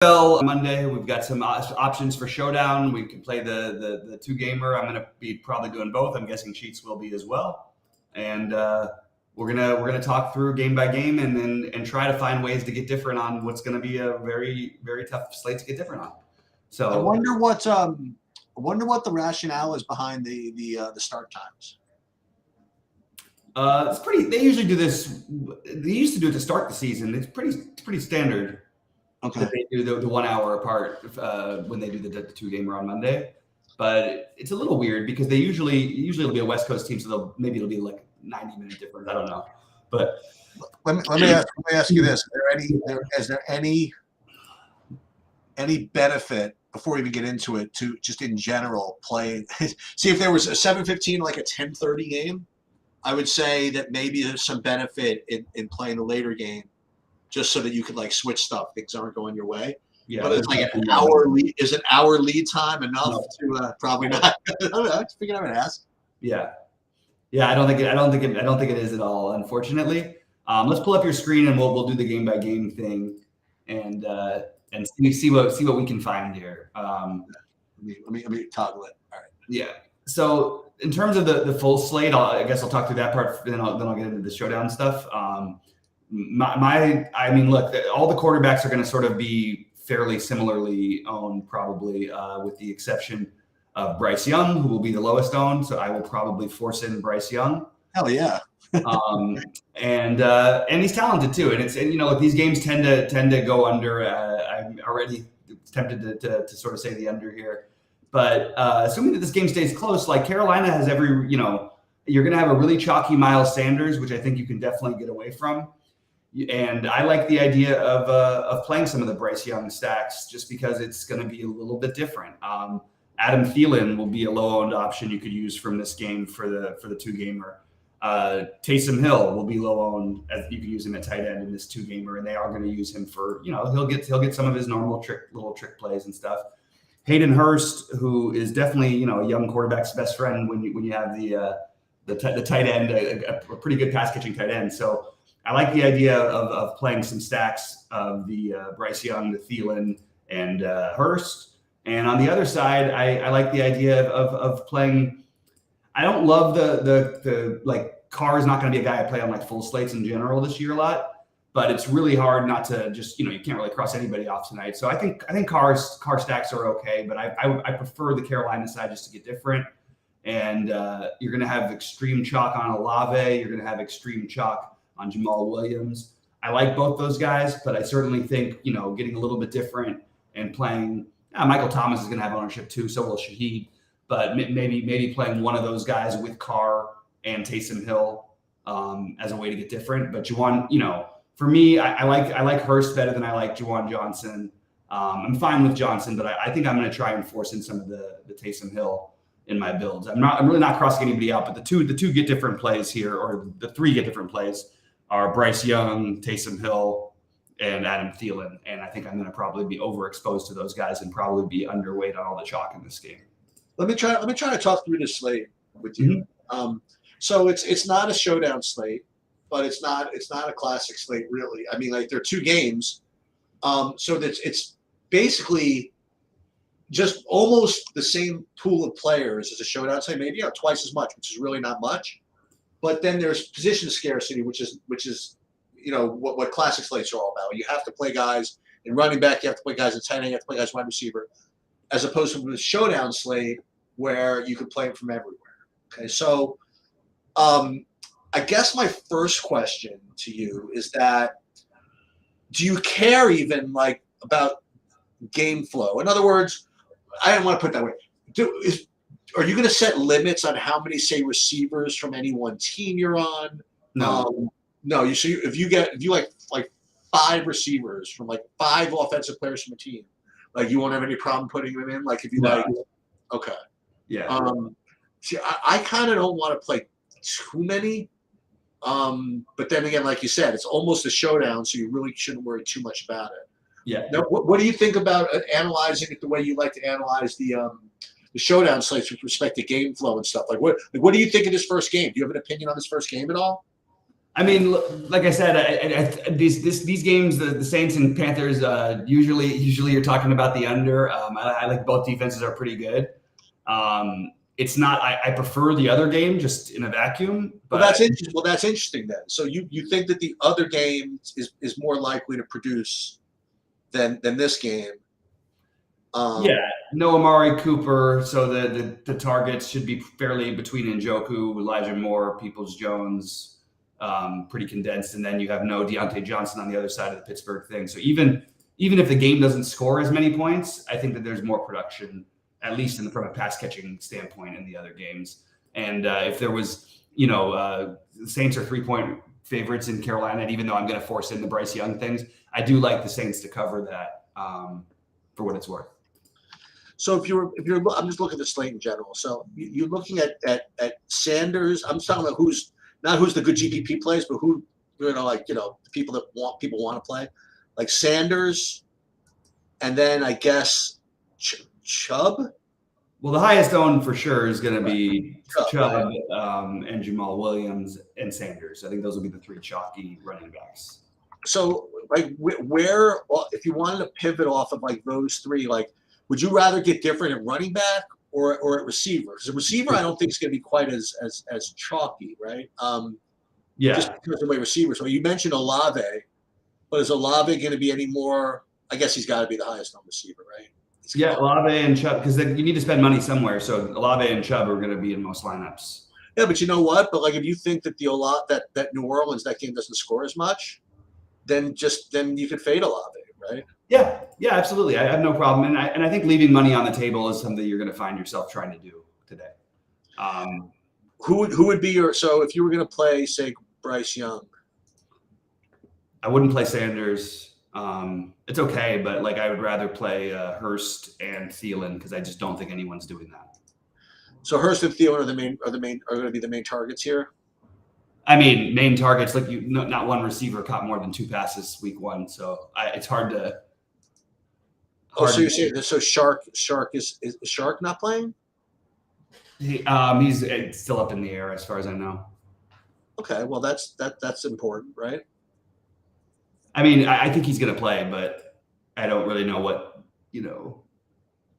Well, Monday we've got some options for Showdown. We can play the two gamer. I'm going to be probably doing both. I'm guessing Cheats will be as well, and we're gonna talk through game by game and try to find ways to get different on what's going to be a very tough slate to get different on. So I wonder what the rationale is behind the start times. It's pretty. They usually do this. They used to do it to start the season. It's pretty standard. Okay. That they do the 1 hour apart when they do the two gamer on Monday, but it's a little weird because they usually it'll be a West Coast team, so maybe it'll be like 90-minute difference. I don't know, but let me ask you this: is there any benefit before we even get into it to just in general playing? See, if there was a 7:15 like a 10:30 game, I would say that maybe there's some benefit in playing the later game, just so that you could like switch stuff. Things aren't going your way. Yeah, but it's like an hour lead. Is an hour lead time enough to probably not? I don't know. I figured I would ask. Yeah. I don't think it is at all. Unfortunately, let's pull up your screen and we'll do the game by game thing and see what we can find here. Let me toggle it. All right. Yeah. So in terms of the full slate, I guess I'll talk through that part. Then I'll get into the Showdown stuff. I mean, look, all the quarterbacks are going to sort of be fairly similarly owned, probably, with the exception of Bryce Young, who will be the lowest owned. So I will probably force in Bryce Young. Hell yeah. And he's talented too. And look, these games tend to go under. I'm already tempted to sort of say the under here, but assuming that this game stays close, like Carolina has every, you're going to have a really chalky Miles Sanders, which I think you can definitely get away from. And I like the idea of playing some of the Bryce Young stacks just because it's going to be a little bit different. Adam Thielen will be a low-owned option you could use from this game for the two-gamer. Taysom Hill will be low-owned, as you can use him at tight end in this two-gamer, and they are going to use him for he'll get some of his normal little trick plays and stuff. Hayden Hurst, who is definitely a young quarterback's best friend when you have the tight end, a pretty good pass-catching tight end. So I like the idea of playing some stacks of the Bryce Young, the Thielen, and Hurst. And on the other side, I like the idea of playing. I don't love the like Carr is not going to be a guy I play on like full slates in general this year a lot, but it's really hard not to just you can't really cross anybody off tonight. So I think Carr stacks are okay, but I prefer the Carolina side just to get different. And you're going to have extreme chalk on Olave. You're going to have extreme chalk on Jamal Williams. I like both those guys, but I certainly think, getting a little bit different and playing Michael Thomas is going to have ownership too. So will Shaheed, but maybe playing one of those guys with Carr and Taysom Hill as a way to get different. But Juwan, for me, I like Hurst better than I like Juwan Johnson. I'm fine with Johnson, but I think I'm going to try and force in some of the Taysom Hill in my builds. I'm really not crossing anybody out, but the two get different plays here, or the three get different plays are Bryce Young, Taysom Hill, and Adam Thielen. And I think I'm going to probably be overexposed to those guys and probably be underweight on all the chalk in this game. Let me try to talk through this slate with you. Mm-hmm. So it's not a showdown slate, but it's not a classic slate really. I mean, like there are two games, so that it's basically just almost the same pool of players as a showdown slate, maybe twice as much, which is really not much. But then there's position scarcity, which is what classic slates are all about. You have to play guys in running back, you have to play guys in tight end, you have to play guys wide receiver, as opposed to the showdown slate where you could play them from everywhere. Okay, so I guess my first question to you is that do you care even like about game flow? In other words, I didn't want to put it that way. Are you going to set limits on how many, say, receivers from any one team you're on? No. No. If you like 5 receivers from like 5 offensive players from a team, like you won't have any problem putting them in. Like if you okay, yeah. See, I kind of don't want to play too many. But then again, like you said, it's almost a showdown, so you really shouldn't worry too much about it. Yeah. Now, what do you think about analyzing it the way you like to analyze the showdown slates with respect to game flow and stuff? Like what do you think of this first game? Do you have an opinion on this first game at all? I mean, like I said, these games, the Saints and Panthers, usually you're talking about the under. I like both defenses are pretty good. It's not. I prefer the other game just in a vacuum. But Well, that's interesting. Well, that's interesting then. So you think that the other game is more likely to produce than this game? Yeah, no Amari Cooper, so the targets should be fairly between Njoku, Elijah Moore, Peoples-Jones, pretty condensed, and then you have no Deontay Johnson on the other side of the Pittsburgh thing. So even if the game doesn't score as many points, I think that there's more production, at least from a pass catching standpoint, in the other games. And if there was, the Saints are 3-point favorites in Carolina, and even though I'm going to force in the Bryce Young things, I do like the Saints to cover that for what it's worth. So if you're, I'm just looking at the slate in general. So you're looking at Sanders. I'm talking about who's the good GPP plays, but who, the people that want to play, like Sanders, and then I guess Chubb. Well, the highest owned for sure is going to be Chubb, right. And Jamal Williams and Sanders. I think those will be the three chalky running backs. So, like, where if you wanted to pivot off of like those three, like, would you rather get different at running back or at receiver? Because a receiver, I don't think is going to be quite as chalky, right? Yeah. Just because of the way receivers. So you mentioned Olave, but is Olave going to be any more? I guess he's got to be the highest on receiver, right? Yeah, Olave and Chubb, because you need to spend money somewhere. So Olave and Chubb are going to be in most lineups. Yeah, but you know what? But like, if you think that that New Orleans, that game doesn't score as much, then you could fade Olave, right? Yeah, absolutely. I have no problem, and I think leaving money on the table is something you're going to find yourself trying to do today. Who would be so if you were going to play, say, Bryce Young? I wouldn't play Sanders. It's okay, but like I would rather play Hurst and Thielen because I just don't think anyone's doing that. So Hurst and Thielen are going to be the main targets here. I mean, main targets, like not one receiver caught more than 2 passes week 1, so it's hard to. So you're saying Shark is Shark not playing? He's still up in the air as far as I know. Okay, well that's important, right? I mean, I think he's going to play, but I don't really know what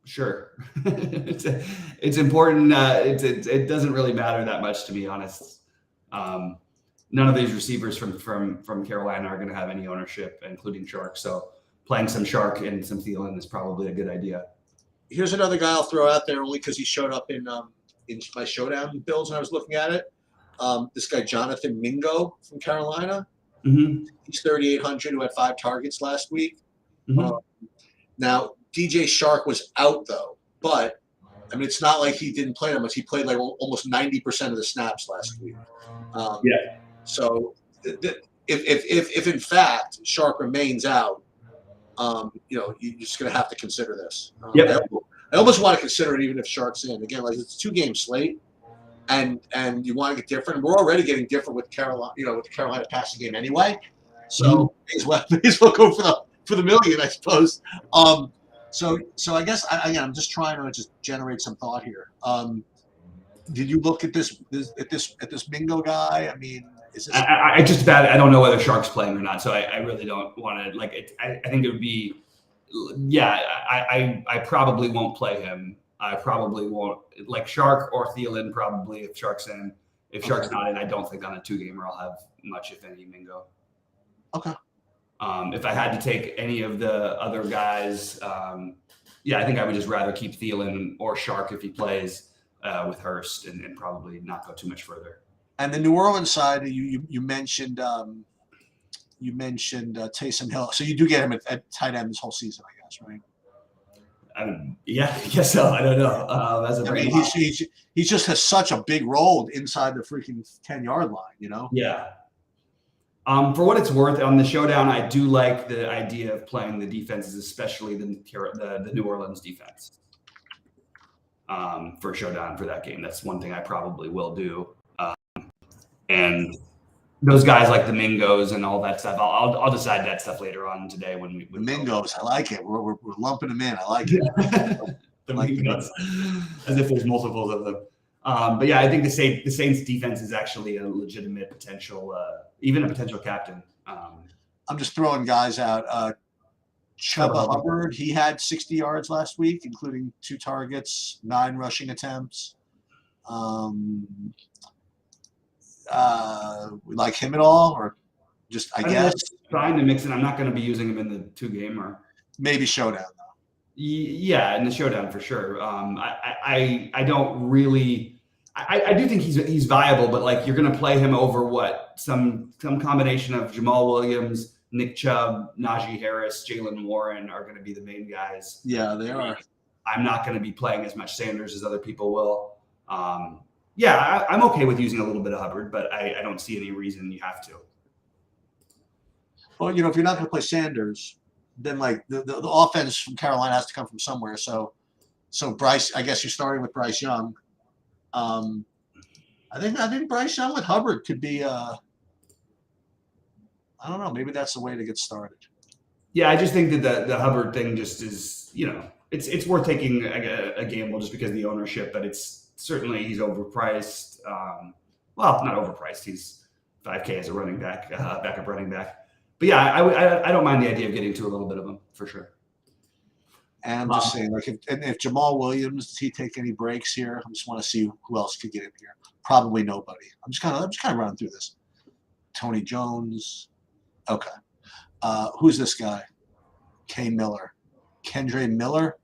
Sure, it's important. It doesn't really matter that much, to be honest. None of these receivers from Carolina are going to have any ownership, including Shark. So playing some Shark and some Thielen is probably a good idea. Here's another guy I'll throw out there only because he showed up in my showdown builds when I was looking at it. This guy Jonathan Mingo from Carolina. Mm-hmm. He's 3,800, who had 5 targets last week. Mm-hmm. Now DJ Shark was out though, but I mean it's not like he didn't play that much. He played like almost 90% of the snaps last week. Yeah. So if in fact Shark remains out, you're just going to have to consider this. Yep. I almost want to consider it even if Shark's in. Again, like it's a 2-game slate, and you want to get different. We're already getting different with Carolina, with the Carolina passing game anyway. So may as well go for the million, I suppose. So I guess I'm just trying to just generate some thought here. Did you look at this Mingo guy? I mean, is this? I don't know whether Shark's playing or not, so I really don't want to like it. I think it would be, I probably won't play him. I probably won't like Shark or Thielen probably if Shark's in. If Shark's not in, I don't think on a 2-gamer I'll have much, if any, Mingo. Okay. If I had to take any of the other guys, I think I would just rather keep Thielen or Shark if he plays with Hurst and probably not go too much further. And the New Orleans side, you mentioned Taysom Hill, so you do get him at tight end this whole season, I guess, right? I guess so. I don't know. He just has such a big role inside the freaking 10-yard line, Yeah. For what it's worth, on the showdown, I do like the idea of playing the defenses, especially the New Orleans defense. For showdown for that game, that's one thing I probably will do. And those guys like the Mingos and all that stuff, I'll decide that stuff later on today when we. The Mingos, I like it. We're lumping them in. I like it. The Mingos, as if there's multiples of them. But yeah, I think the Saints defense is actually a legitimate potential, even a potential captain. I'm just throwing guys out. Chuba Hubbard, he had 60 yards last week, including 2 targets, 9 rushing attempts. We like him at all, or just I guess trying to mix it. I'm not going to be using him in the 2-game or maybe showdown though. Yeah, in the showdown for sure. I don't really. I do think he's viable, but like you're going to play him over what some combination of Jamal Williams, Nick Chubb, Najee Harris, Jalen Warren are going to be the main guys. Yeah, they are. I'm not going to be playing as much Sanders as other people will. Yeah, I'm okay with using a little bit of Hubbard, but I don't see any reason you have to. Well, if you're not going to play Sanders, then like the offense from Carolina has to come from somewhere. So Bryce, I guess you're starting with Bryce Young. I think Bryce Young with Hubbard could be. I don't know. Maybe that's the way to get started. Yeah, I just think that the Hubbard thing just is, it's worth taking a gamble just because of the ownership, but it's certainly he's overpriced. Well, not overpriced. He's $5K as a running back, backup running back. But yeah, I don't mind the idea of getting to a little bit of him for sure. And I'm just saying, like, if Jamal Williams, does he take any breaks here? I just want to see who else could get in here. Probably nobody. I'm just kind of running through this. Tony Jones. Okay. Who's this guy? Kendre Miller,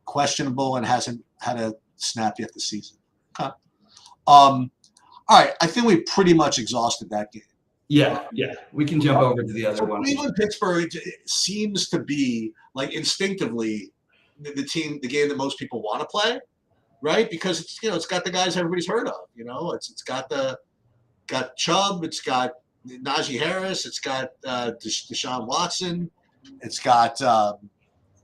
questionable and hasn't had a snap yet this season. Okay. All right. I think we pretty much exhausted that game. Yeah. We can jump over to the other one. Cleveland Pittsburgh seems to be like instinctively the game that most people want to play, right? Because it's got the guys everybody's heard of. It's got Chubb, it's got Najee Harris, it's got Deshaun Watson, it's got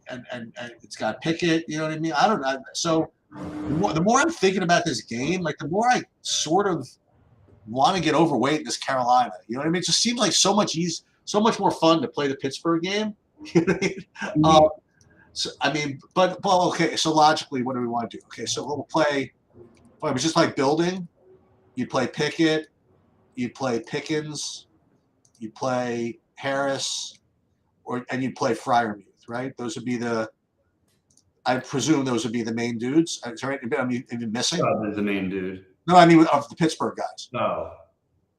and it's got Pickett. You know what I mean? I don't know. So the more I'm thinking about this game, like the more I sort of want to get overweight in this Carolina. You know what I mean? It just seems like so much more fun to play the Pittsburgh game. You know what I mean? Okay. So logically, what do we want to do? Okay, so we'll play. Well, it was just like building. You play Pickett. You play Pickens, you play Harris, and you play Freiermuth, right? Those would be I presume those would be the main dudes. Is there anything missing? The main dude. No, I mean of the Pittsburgh guys.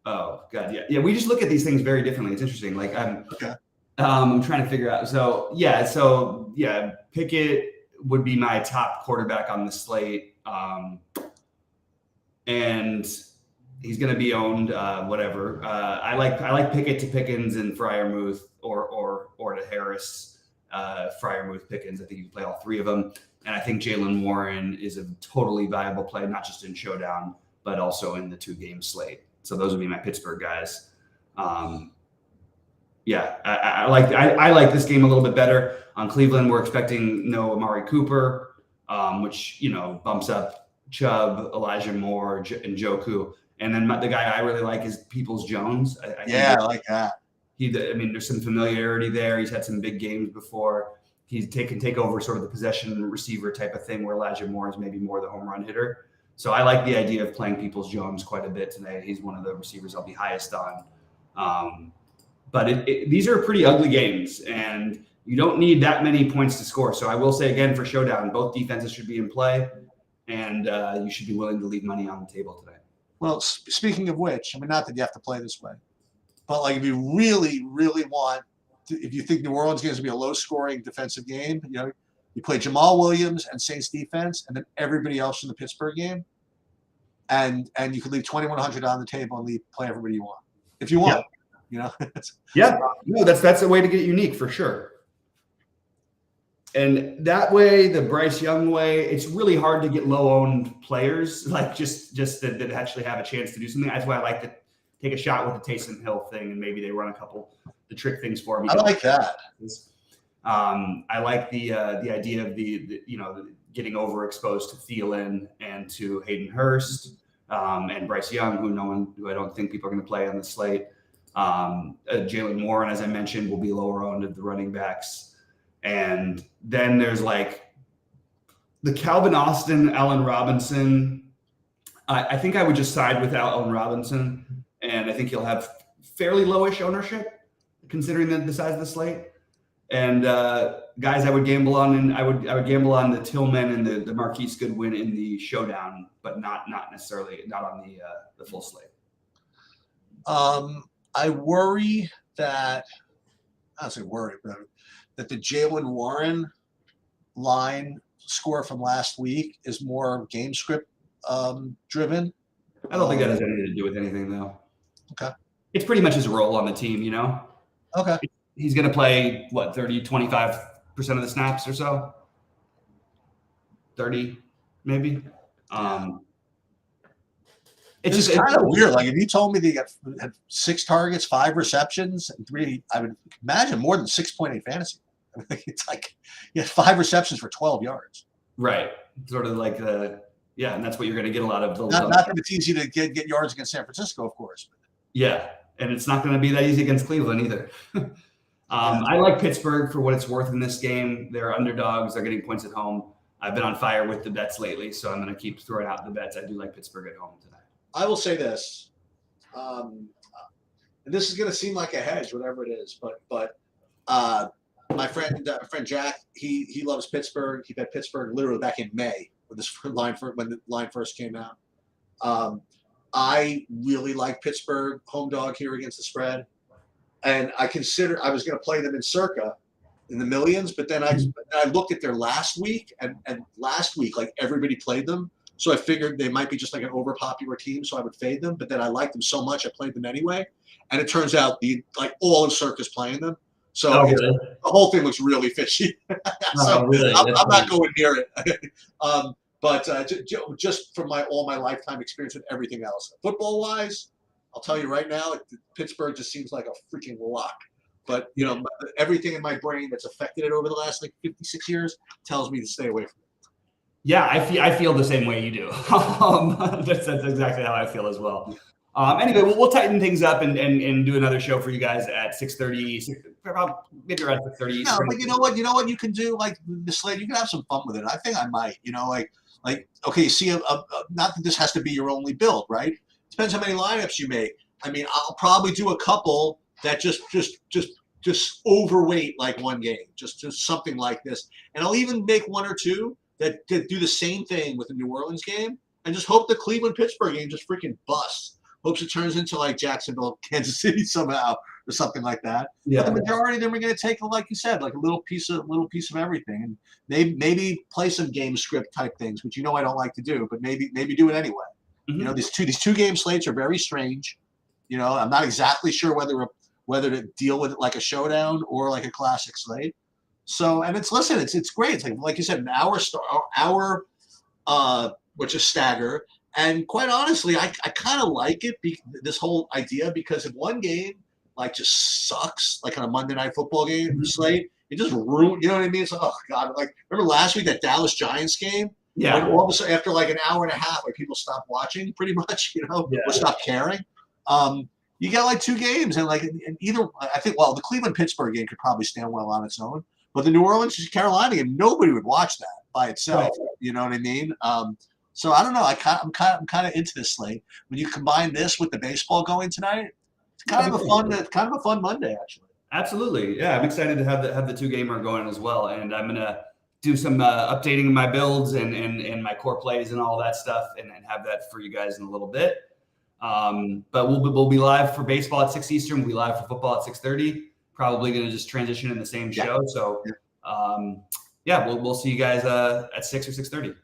Oh, God, yeah. We just look at these things very differently. It's interesting. Like I'm trying to figure out. So Pickett would be my top quarterback on the slate, and he's going to be owned, whatever. I like Pickett to Pickens and Freiermuth or to Harris, Freiermuth, Pickens. I think you can play all 3 of them. And I think Jalen Warren is a totally viable play, not just in showdown, but also in the 2-game slate. So those would be my Pittsburgh guys. I like this game a little bit better. On Cleveland, we're expecting no Amari Cooper, which, bumps up Chubb, Elijah Moore, and Njoku. And then the guy I really like is Peoples-Jones. I like that. There's some familiarity there. He's had some big games before. He can take over sort of the possession receiver type of thing where Elijah Moore is maybe more the home run hitter. So I like the idea of playing Peoples-Jones quite a bit today. He's one of the receivers I'll be highest on. But these are pretty ugly games, and you don't need that many points to score. So I will say again, for showdown, both defenses should be in play, and you should be willing to leave money on the table today. Well, speaking of which, not that you have to play this way, but like if you really, really want if you think New Orleans game is going to be a low-scoring defensive game, you play Jamal Williams and Saints defense, and then everybody else in the Pittsburgh game, and you could leave $2,100 on the table and play everybody you want if you want. Yeah. No, that's a way to get unique for sure. And that way, the Bryce Young way, it's really hard to get low-owned players, like just that actually have a chance to do something. That's why I like to take a shot with the Taysom Hill thing, and maybe they run a couple the trick things for me. I like that. I like the idea of the getting overexposed to Thielen and to Hayden Hurst and Bryce Young, who I don't think people are going to play on the slate. Jalen Warren, as I mentioned, will be lower owned of the running backs. And then there's like the Calvin Austin, Allen Robinson I think I would just side with Allen Robinson, and I think he'll have fairly lowish ownership considering the size of the slate. And guys, I would gamble on, and I would gamble on the Tillman and the Marquise Goodwin in the showdown, but not necessarily not on the full slate. I worry that I don't say worry, but that the Jalen Warren line score from last week is more game script driven. I don't think that has anything to do with anything, though. Okay. It's pretty much his role on the team, you know? Okay. He's going to play, 25% of the snaps or so? 30, maybe? It's just kind of weird. Like, if you told me they had 6 targets, 5 receptions, and 3, I would imagine more than 6.8 fantasy. I mean, it's like he had 5 receptions for 12 yards. Right. Sort of like and that's what you're going to get a lot of. Not that it's easy to get yards against San Francisco, of course. Yeah, and it's not going to be that easy against Cleveland either. I like Pittsburgh for what it's worth in this game. They're underdogs. They're getting points at home. I've been on fire with the bets lately, so I'm going to keep throwing out the bets. I do like Pittsburgh at home tonight. I will say this. And this is going to seem like a hedge, whatever it is, but my friend Jack, he loves Pittsburgh. He bet Pittsburgh literally back in May when the line first came out. I really like Pittsburgh home dog here against the spread, and I was going to play them in circa in the millions, but then I looked at their last week, and last week like everybody played them, so I figured they might be just like an overpopular team, so I would fade them. But then I liked them so much I played them anyway, and it turns out all of circa's playing them. So really? The whole thing looks really fishy. So really? I'm not going near it. But just from all my lifetime experience with everything else, football-wise, I'll tell you right now, Pittsburgh just seems like a freaking lock. But everything in my brain that's affected it over the last 56 years tells me to stay away from it. Yeah, I feel the same way you do. That's exactly how I feel as well. Anyway, we'll tighten things up and do another show for you guys at 6:30, maybe around 6:30. No, but you know what you can do, like the slate, you can have some fun with it. I think I might, okay, see, not that this has to be your only build, right? Depends how many lineups you make. I mean, I'll probably do a couple that just overweight like one game, just something like this, and I'll even make 1 or 2 that do the same thing with the New Orleans game, and just hope the Cleveland-Pittsburgh game just freaking busts. Hopes it turns into like Jacksonville, Kansas City somehow, or something like that. Yeah. But the majority of them are going to take, like you said, like a little piece of everything, and maybe play some game script type things, which I don't like to do, but maybe do it anyway. Mm-hmm. These two game slates are very strange. I'm not exactly sure whether to deal with it like a showdown or like a classic slate. So, and it's great. It's like you said, an hour, which is stagger. And quite honestly, I kind of like it, this whole idea, because if one game just sucks, like on a Monday Night Football game slate, it just ruined. You know what I mean? It's like, oh god, remember last week that Dallas Giants game? Yeah. When all of a sudden, after like an hour and a half, people stopped watching, pretty much, or stopped caring. You got 2 games, and either I think the Cleveland Pittsburgh game could probably stand well on its own, but the New Orleans Carolina game, nobody would watch that by itself. Right. You know what I mean? So I don't know. I'm kind of into this slate. When you combine this with the baseball going tonight, it's kind of a fun Monday actually. Absolutely, yeah. I'm excited to have the 2 gamer going as well, and I'm gonna do some updating my builds and my core plays and all that stuff, and have that for you guys in a little bit. But we'll be live for baseball at 6 Eastern. We'll be live for football at 6:30. Probably gonna just transition in the same show. So we'll see you guys at 6 or 6:30.